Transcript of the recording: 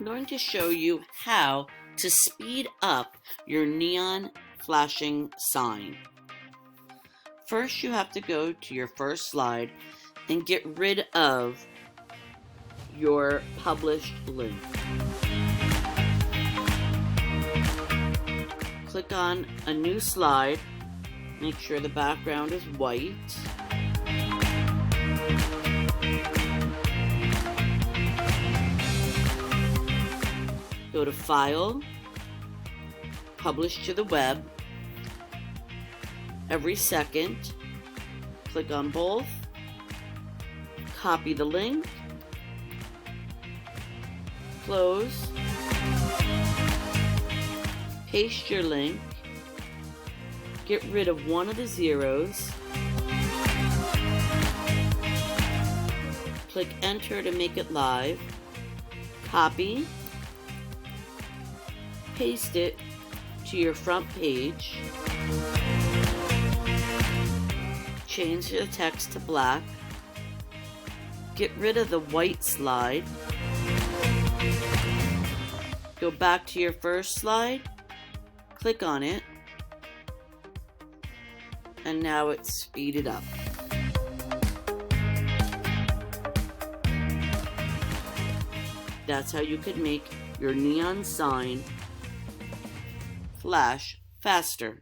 I'm going to show you how to speed up your neon flashing sign. First, you have to go to your first slide and get rid of your published link. Click on a new slide. Make sure the background is white. Go to File, Publish to the Web. Every second, click on both, copy the link, close, paste your link, get rid of one of the zeros, click Enter to make it live, copy, paste it to your front page, change the text to black, get rid of the white slide, go back to your first slide, click on it, and now it's speeded up. That's how you could make your neon sign flash faster.